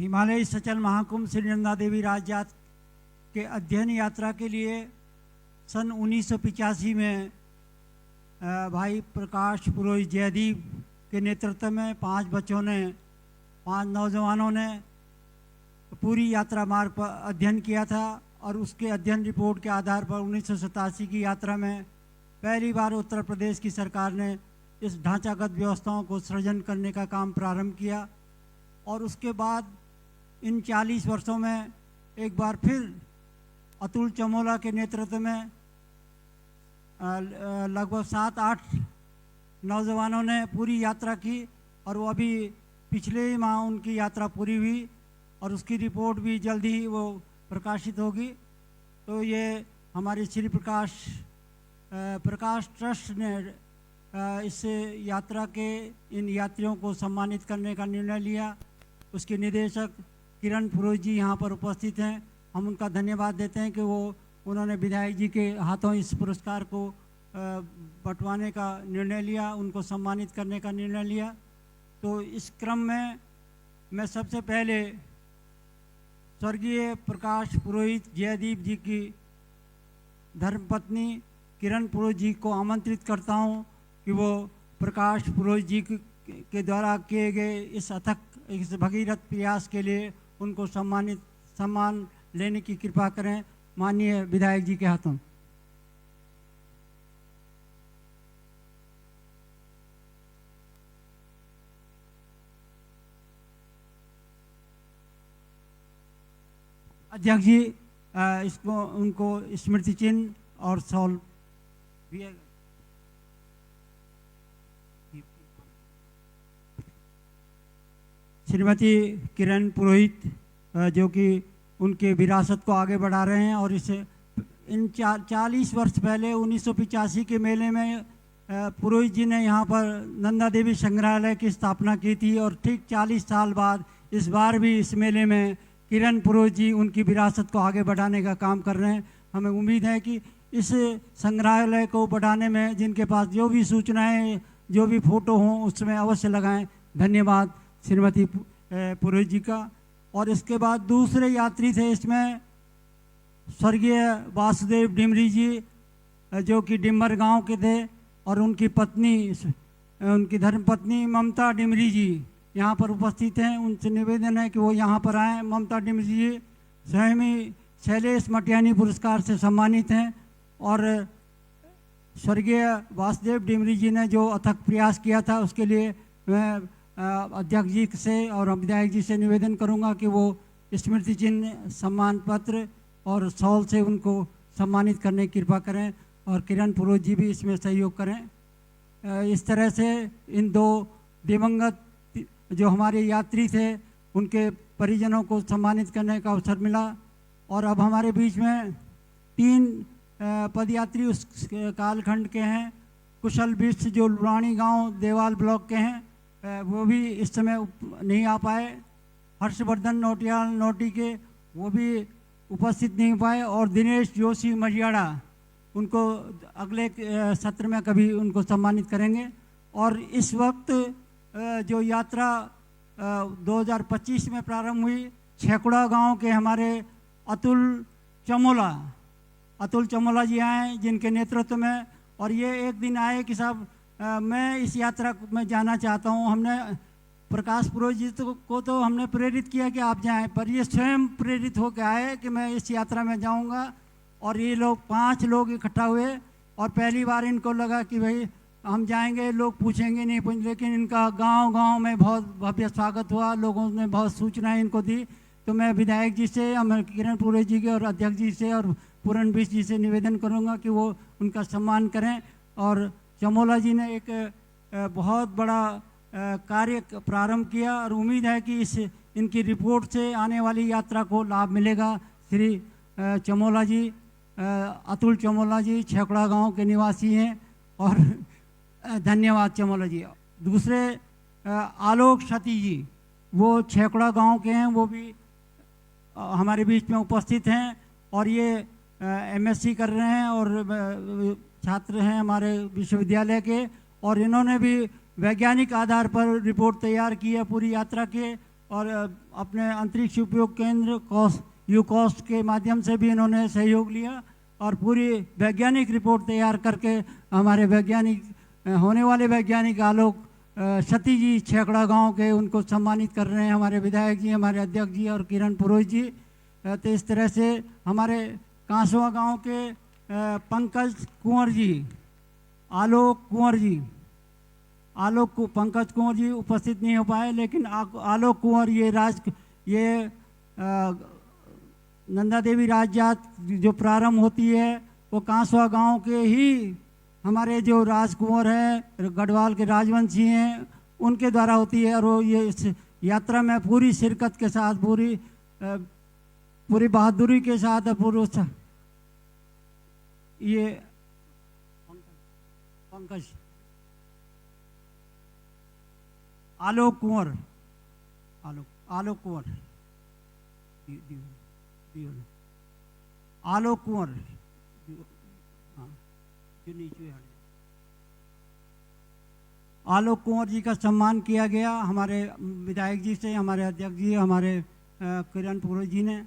हिमालय सचल महाकुंभ श्री नंदा देवी राजजात के अध्ययन यात्रा के लिए सन 1985 में भाई प्रकाश पुरोहित जयदीप के नेतृत्व में 5 नौजवानों ने पूरी यात्रा मार्ग पर अध्ययन किया था और उसके अध्ययन रिपोर्ट के आधार पर 1987 की यात्रा में पहली बार उत्तर प्रदेश की सरकार ने इस ढांचागत व्यवस्थाओं को सृजन करने का काम प्रारंभ किया। और उसके बाद इन 40 वर्षों में एक बार फिर अतुल चमोला के नेतृत्व में लगभग 7-8 नौजवानों ने पूरी यात्रा की और वो अभी पिछले ही माह उनकी यात्रा पूरी हुई और उसकी रिपोर्ट भी जल्दी ही वो प्रकाशित होगी। तो ये हमारे श्री प्रकाश ट्रस्ट ने इस यात्रा के इन यात्रियों को सम्मानित करने का निर्णय लिया। उसके निदेशक किरण पुरोहित जी यहाँ पर उपस्थित हैं। हम उनका धन्यवाद देते हैं कि उन्होंने विधायक जी के हाथों इस पुरस्कार को बंटवाने का निर्णय लिया, उनको सम्मानित करने का निर्णय लिया। तो इस क्रम में मैं सबसे पहले स्वर्गीय प्रकाश पुरोहित जयदीप जी की धर्मपत्नी किरण पुरोहित जी को आमंत्रित करता हूं कि वो प्रकाश पुरोहित जी के द्वारा किए गए इस अथक इस भगीरथ प्रयास के लिए उनको सम्मान लेने की कृपा करें माननीय विधायक जी के हाथों। अध्यक्ष जी उनको स्मृति चिन्ह और शॉल दिया। श्रीमती किरण पुरोहित जो कि उनके विरासत को आगे बढ़ा रहे हैं और इसे इन 40 वर्ष पहले 1985 के मेले में पुरोहित जी ने यहाँ पर नंदा देवी संग्रहालय की स्थापना की थी और ठीक 40 साल बाद इस बार भी इस मेले में किरण पुरोहित जी उनकी विरासत को आगे बढ़ाने का काम कर रहे हैं। हमें उम्मीद है कि इस संग्रहालय को बढ़ाने में जिनके पास जो भी सूचनाएं जो भी फोटो हों उसमें अवश्य लगाएं। धन्यवाद श्रीमती पुरोहित जी का। और इसके बाद दूसरे यात्री थे इसमें स्वर्गीय वासुदेव डिमरी जी जो कि डिम्बर गांव के थे और उनकी पत्नी उनकी धर्मपत्नी ममता डिमरी जी यहाँ पर उपस्थित हैं। उनसे निवेदन है कि वो यहाँ पर आएँ। ममता डिमरी जी स्वयं ही शैलेश मटियानी पुरस्कार से सम्मानित हैं और स्वर्गीय वासुदेव डिमरी जी ने जो अथक प्रयास किया था उसके लिए मैं अध्यक्ष जी से और विधायक जी से निवेदन करूंगा कि वो स्मृति चिन्ह सम्मान पत्र और शॉल से उनको सम्मानित करने की कृपा करें और किरण पुरोहित जी भी इसमें सहयोग करें। इस तरह से इन दो दिवंगत जो हमारे यात्री थे उनके परिजनों को सम्मानित करने का अवसर मिला। और अब हमारे बीच में 3 पदयात्री उस कालखंड के हैं। कुशल बिष्ट जो लुरानी गांव देवाल ब्लॉक के हैं वो भी इस समय नहीं आ पाए। हर्षवर्धन नोटियाल नोटी के वो भी उपस्थित नहीं पाए और दिनेश जोशी मजियाड़ा उनको अगले सत्र में कभी उनको सम्मानित करेंगे। और इस वक्त जो यात्रा 2025 में प्रारंभ हुई छेकुड़ा गांव के हमारे अतुल चमोला जी आए जिनके नेतृत्व में और ये एक दिन आए कि साहब मैं इस यात्रा में जाना चाहता हूँ। हमने प्रकाश पुरोहित जी को तो हमने प्रेरित किया कि आप जाएं, पर ये स्वयं प्रेरित होकर आए कि मैं इस यात्रा में जाऊंगा। और ये लोग 5 लोग इकट्ठा हुए और पहली बार इनको लगा कि भाई हम जाएंगे, लोग पूछेंगे नहीं, लेकिन इनका गांव में बहुत भव्य स्वागत हुआ। लोगों ने बहुत सूचनाएं इनको दी। तो मैं विधायक जी से किरण पुरोहित जी के और अध्यक्ष जी से और पूरण बिष्ट जी से निवेदन करूँगा कि वो उनका सम्मान करें। और चमोला जी ने एक बहुत बड़ा कार्य प्रारंभ किया और उम्मीद है कि इनकी रिपोर्ट से आने वाली यात्रा को लाभ मिलेगा। श्री चमोला जी अतुल चमोला जी छेकुड़ा गांव के निवासी हैं और धन्यवाद चमोला जी। दूसरे आलोक सती जी वो छेकुड़ा गांव के हैं, वो भी हमारे बीच में उपस्थित हैं और ये एमएससी कर रहे हैं और छात्र हैं हमारे विश्वविद्यालय के। और इन्होंने भी वैज्ञानिक आधार पर रिपोर्ट तैयार की है पूरी यात्रा के और अपने अंतरिक्ष उपयोग केंद्र यूकॉस्ट के माध्यम से भी इन्होंने सहयोग लिया और पूरी वैज्ञानिक रिपोर्ट तैयार करके हमारे वैज्ञानिक होने वाले वैज्ञानिक आलोक सती जी छेकड़ा गांव के, उनको सम्मानित कर रहे हैं हमारे विधायक जी, हमारे अध्यक्ष जी और किरण पुरोहित जी। तो इस तरह से हमारे कांसवा गांव के पंकज कुंवर जी, पंकज कुंवर जी उपस्थित नहीं हो पाए, लेकिन आलोक कुंवर ये नंदा देवी राजजात जो प्रारंभ होती है वो कांसवा गांव के ही हमारे जो राजकुंवर हैं, गढ़वाल के राजवंशी हैं, उनके द्वारा होती है। और वो ये इस यात्रा में पूरी शिरकत के साथ, पूरी बहादुरी के साथ ये पंकज आलोक कुंवर आलोक कुंवर जी का सम्मान किया गया हमारे विधायक जी से, हमारे अध्यक्ष जी, हमारे किरण पुरोहित जी ने।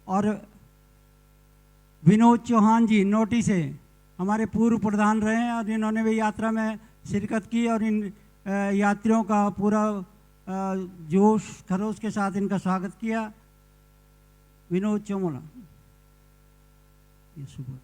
और विनोद चौहान जी नोटी से हमारे पूर्व प्रधान रहे हैं और इन्होंने भी यात्रा में शिरकत की और इन यात्रियों का पूरा जोश खरोश के साथ इनका स्वागत किया। विनोद चौमोला ये सुबह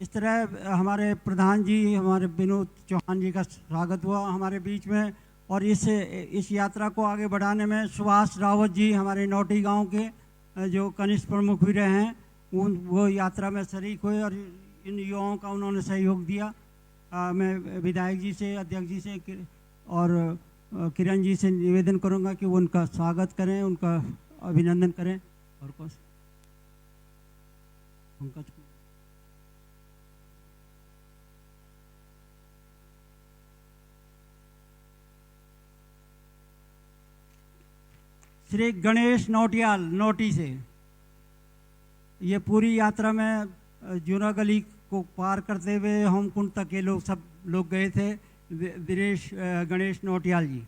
इस तरह हमारे प्रधान जी, हमारे विनोद चौहान जी का स्वागत हुआ हमारे बीच में। और इस यात्रा को आगे बढ़ाने में सुभाष रावत जी, हमारे नौटी गांव के जो कनिष्ठ प्रमुख भी रहे हैं, वो यात्रा में शरीक हुए और इन युवाओं का उन्होंने सहयोग दिया। मैं विधायक जी से, अध्यक्ष जी से और किरण जी से निवेदन करूंगा कि वो उनका स्वागत करें, उनका अभिनंदन करें। और कुछ पंकज श्री गणेश नौटियाल नोटी से ये पूरी यात्रा में जूना गली को पार करते हुए होमकुंड तक ये सब लोग गए थे। गणेश नौटियाल जी।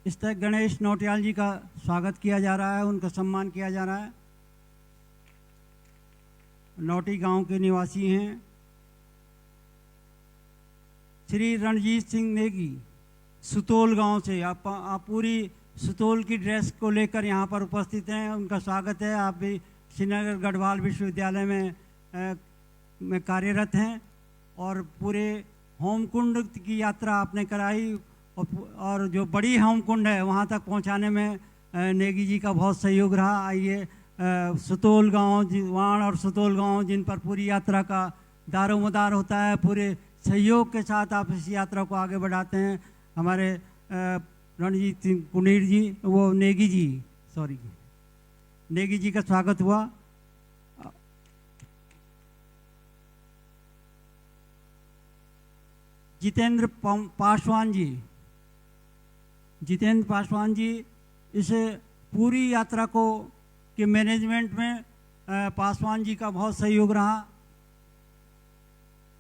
इस तरह गणेश नौटियाल जी का स्वागत किया जा रहा है, उनका सम्मान किया जा रहा है। नौटी गांव के निवासी हैं। श्री रणजीत सिंह नेगी सुतोल गांव से, आप पूरी सुतोल की ड्रेस को लेकर यहाँ पर उपस्थित हैं, उनका स्वागत है। आप भी श्रीनगर गढ़वाल विश्वविद्यालय में कार्यरत हैं और पूरे होमकुंड की यात्रा आपने कराई और जो बड़ी होमकुंड है वहाँ तक पहुँचाने में नेगी जी का बहुत सहयोग रहा। आइए सुतोल गांव, वाण और सुतोल गांव जिन पर पूरी यात्रा का दारोमदार होता है, पूरे सहयोग के साथ आप इस यात्रा को आगे बढ़ाते हैं। हमारे रणजीत सिंह कुनीर जी, वो नेगी जी का स्वागत हुआ। जितेंद्र पासवान जी इस पूरी यात्रा को के मैनेजमेंट में पासवान जी का बहुत सहयोग रहा।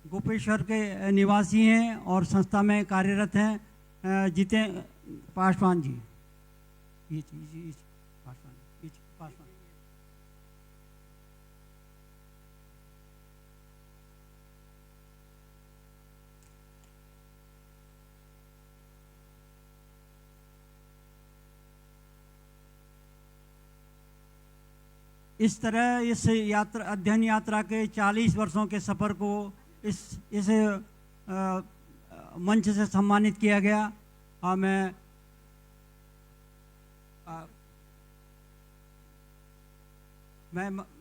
गोपेश्वर के निवासी हैं और संस्था में कार्यरत हैं। पासवान जी, पासवान इस तरह इस अध्ययन यात्रा के 40 वर्षों के सफ़र को इस मंच से सम्मानित किया गया। मैं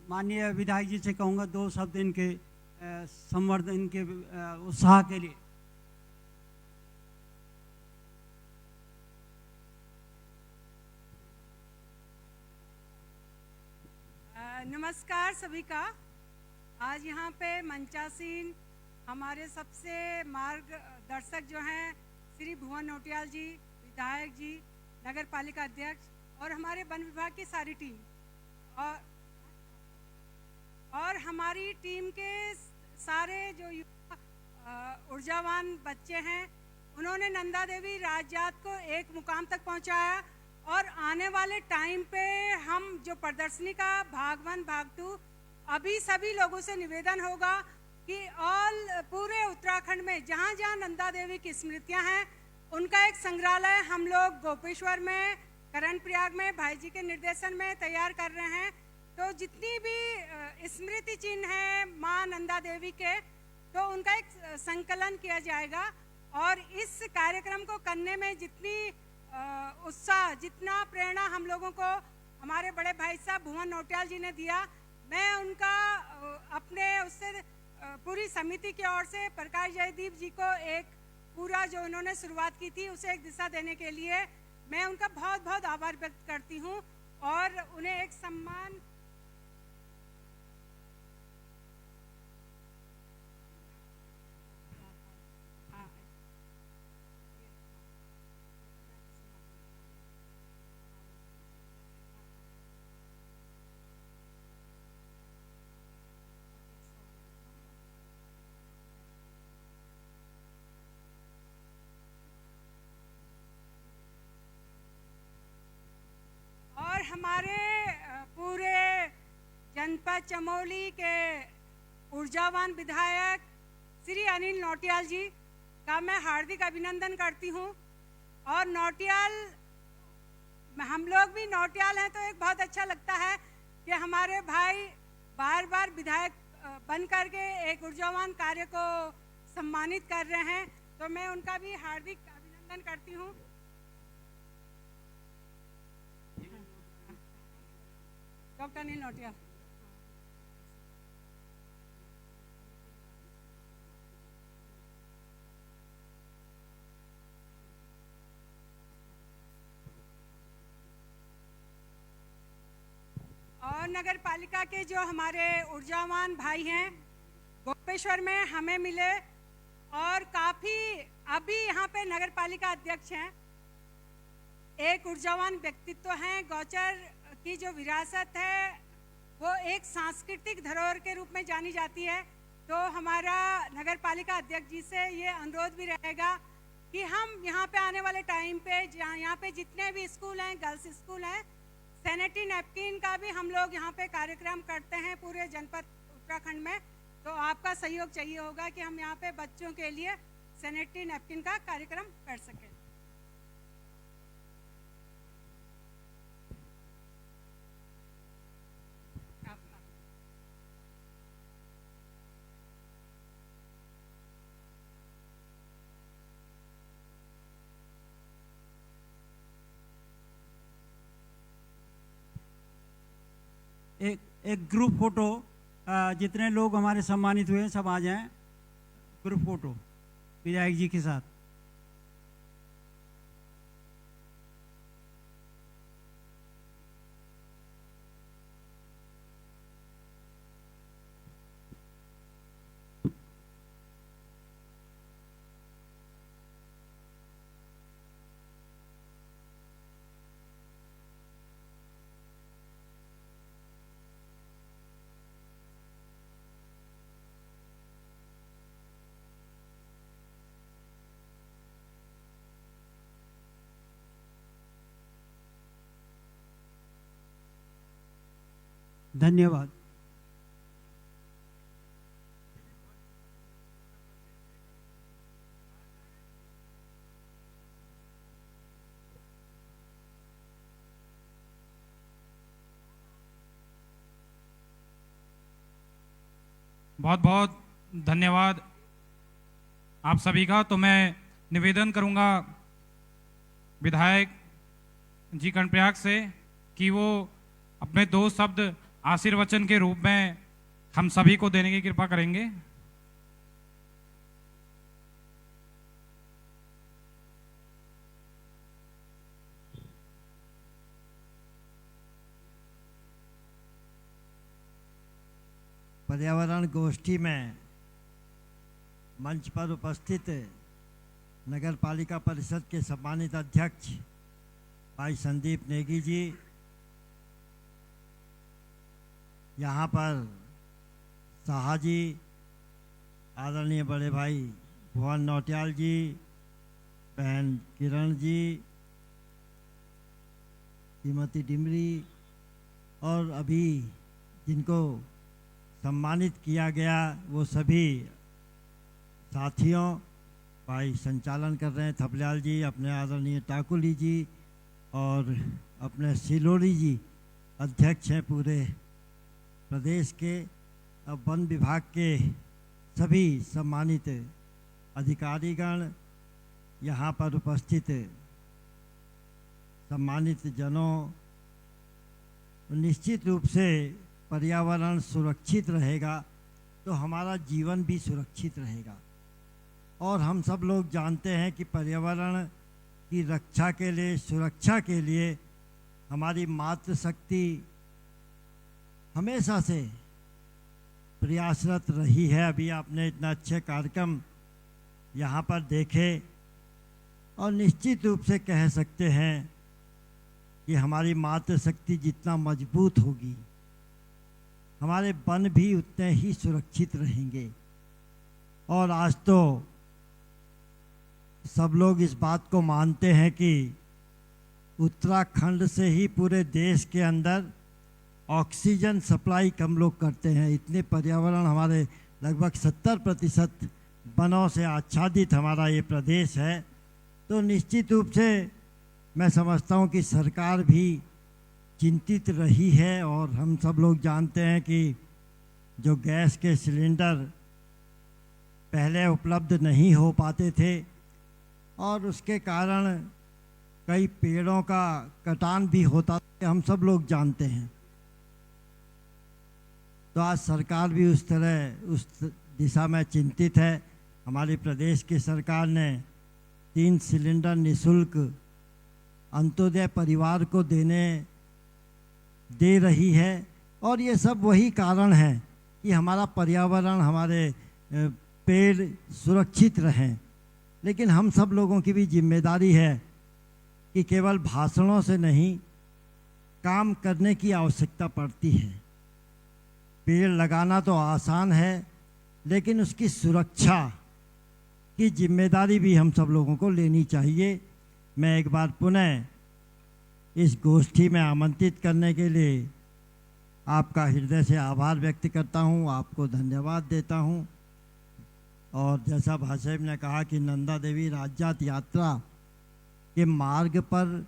माननीय विधायक जी से कहूँगा 2 शब्द इनके संवर्धन, इनके उत्साह के लिए। नमस्कार सभी का। आज यहाँ पे मंचासीन हमारे सबसे मार्गदर्शक जो हैं श्री भुवन नौटियाल जी, विधायक जी, नगर पालिका अध्यक्ष और हमारे वन विभाग की सारी टीम और हमारी टीम के सारे जो ऊर्जावान बच्चे हैं, उन्होंने नंदा देवी राजजात को एक मुकाम तक पहुंचाया। और आने वाले टाइम पे हम जो प्रदर्शनी का भाग 1 भाग 2, अभी सभी लोगों से निवेदन होगा कि पूरे उत्तराखंड में जहाँ जहाँ नंदा देवी की स्मृतियाँ हैं, उनका एक संग्रहालय हम लोग गोपेश्वर में, करण प्रयाग में भाई जी के निर्देशन में तैयार कर रहे हैं। तो जितनी भी स्मृति चिन्ह है माँ नंदा देवी के, तो उनका एक संकलन किया जाएगा। और इस कार्यक्रम को करने में जितनी उत्साह, जितना प्रेरणा हम लोगों को हमारे बड़े भाई साहब भुवन नौटियाल जी ने दिया, मैं उनका अपने उससे पूरी समिति की ओर से प्रकाश जयदीप जी को एक पूरा जो उन्होंने शुरुआत की थी उसे एक दिशा देने के लिए मैं उनका बहुत बहुत आभार व्यक्त करती हूँ और उन्हें एक सम्मान हमारे पूरे जनपद चमोली के ऊर्जावान विधायक श्री अनिल नौटियाल जी का मैं हार्दिक अभिनंदन करती हूँ। और नौटियाल, हम लोग भी नौटियाल हैं, तो एक बहुत अच्छा लगता है कि हमारे भाई बार बार विधायक बन करके एक ऊर्जावान कार्य को सम्मानित कर रहे हैं, तो मैं उनका भी हार्दिक अभिनंदन करती हूँ। डॉक्टर अनिल नौटियाल। और नगर पालिका के जो हमारे ऊर्जावान भाई हैं गोपेश्वर में हमें मिले और काफ़ी अभी यहाँ पे नगर पालिका अध्यक्ष हैं, एक ऊर्जावान व्यक्तित्व हैं। गौचर की जो विरासत है वो एक सांस्कृतिक धरोहर के रूप में जानी जाती है। तो हमारा नगर पालिका अध्यक्ष जी से ये अनुरोध भी रहेगा कि हम यहाँ पे आने वाले टाइम पे यहाँ पे जितने भी स्कूल हैं, गर्ल्स स्कूल हैं, सैनिटरी नैपकिन का भी हम लोग यहाँ पे कार्यक्रम करते हैं पूरे जनपद उत्तराखंड में। तो आपका सहयोग चाहिए होगा कि हम यहाँ पे बच्चों के लिए सैनिटरी नैपकिन का कार्यक्रम कर सकें। एक ग्रुप फोटो, जितने लोग हमारे सम्मानित हुए सब आ जाएं, ग्रुप फोटो विधायक जी के साथ। धन्यवाद। बहुत बहुत धन्यवाद आप सभी का। तो मैं निवेदन करूंगा विधायक जी कर्णप्रयाग से कि वो अपने 2 शब्द आशीर्वचन के रूप में हम सभी को देने की कृपा करेंगे। पर्यावरण गोष्ठी में मंच पर उपस्थित नगर पालिका परिषद के सम्मानित अध्यक्ष भाई संदीप नेगी जी, यहाँ पर साहा जी, आदरणीय बड़े भाई भुवन नौटियाल जी, बहन किरण जी, श्रीमती डिमरी और अभी जिनको सम्मानित किया गया वो सभी साथियों, भाई संचालन कर रहे हैं थपलियाल जी, अपने आदरणीय टाकुली जी और अपने सिलोरी जी अध्यक्ष हैं पूरे प्रदेश के। अब वन विभाग के सभी सम्मानित अधिकारीगण, यहाँ पर उपस्थित सम्मानित जनों, निश्चित रूप से पर्यावरण सुरक्षित रहेगा तो हमारा जीवन भी सुरक्षित रहेगा। और हम सब लोग जानते हैं कि पर्यावरण की रक्षा के लिए, सुरक्षा के लिए हमारी मातृशक्ति हमेशा से प्रयासरत रही है। अभी आपने इतना अच्छे कार्यक्रम यहाँ पर देखे और निश्चित रूप से कह सकते हैं कि हमारी मातृशक्ति जितना मजबूत होगी, हमारे वन भी उतने ही सुरक्षित रहेंगे। और आज तो सब लोग इस बात को मानते हैं कि उत्तराखंड से ही पूरे देश के अंदर ऑक्सीजन सप्लाई हम लोग करते हैं। इतने पर्यावरण हमारे लगभग 70% वनों से आच्छादित हमारा ये प्रदेश है। तो निश्चित रूप से मैं समझता हूँ कि सरकार भी चिंतित रही है। और हम सब लोग जानते हैं कि जो गैस के सिलेंडर पहले उपलब्ध नहीं हो पाते थे और उसके कारण कई पेड़ों का कटान भी होता था, हम सब लोग जानते हैं। तो आज सरकार भी उस दिशा में चिंतित है। हमारे प्रदेश की सरकार ने 3 सिलेंडर निःशुल्क अंत्योदय परिवार को दे रही है। और ये सब वही कारण है कि हमारा पर्यावरण, हमारे पेड़ सुरक्षित रहें। लेकिन हम सब लोगों की भी जिम्मेदारी है कि केवल भाषणों से नहीं, काम करने की आवश्यकता पड़ती है। पेड़ लगाना तो आसान है, लेकिन उसकी सुरक्षा की जिम्मेदारी भी हम सब लोगों को लेनी चाहिए। मैं एक बार पुनः इस गोष्ठी में आमंत्रित करने के लिए आपका हृदय से आभार व्यक्त करता हूं, आपको धन्यवाद देता हूं। और जैसा भाई साहब ने कहा कि नंदा देवी राज्यात यात्रा के मार्ग पर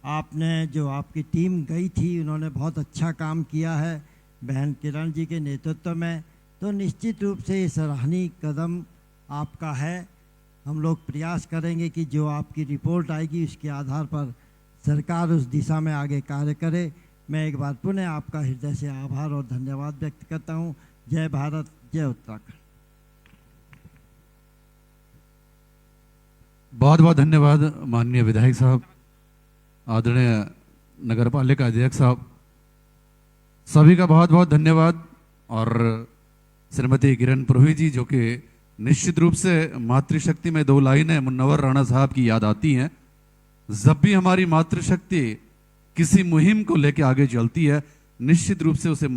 आपने जो आपकी टीम गई थी, उन्होंने बहुत अच्छा काम किया है बहन किरण जी के नेतृत्व में। तो निश्चित रूप से ये सराहनीय कदम आपका है। हम लोग प्रयास करेंगे कि जो आपकी रिपोर्ट आएगी उसके आधार पर सरकार उस दिशा में आगे कार्य करे। मैं एक बार पुनः आपका हृदय से आभार और धन्यवाद व्यक्त करता हूँ। जय भारत, जय उत्तराखंड। बहुत बहुत धन्यवाद माननीय विधायक साहब, आदरणीय नगर पालिका अध्यक्ष साहब, सभी का बहुत बहुत धन्यवाद। और श्रीमती किरण पुरोहित जी, जो कि निश्चित रूप से मातृशक्ति में 2 लाइनें मुन्नवर राणा साहब की याद आती हैं। जब भी हमारी मातृशक्ति किसी मुहिम को लेकर आगे चलती है, निश्चित रूप से उसे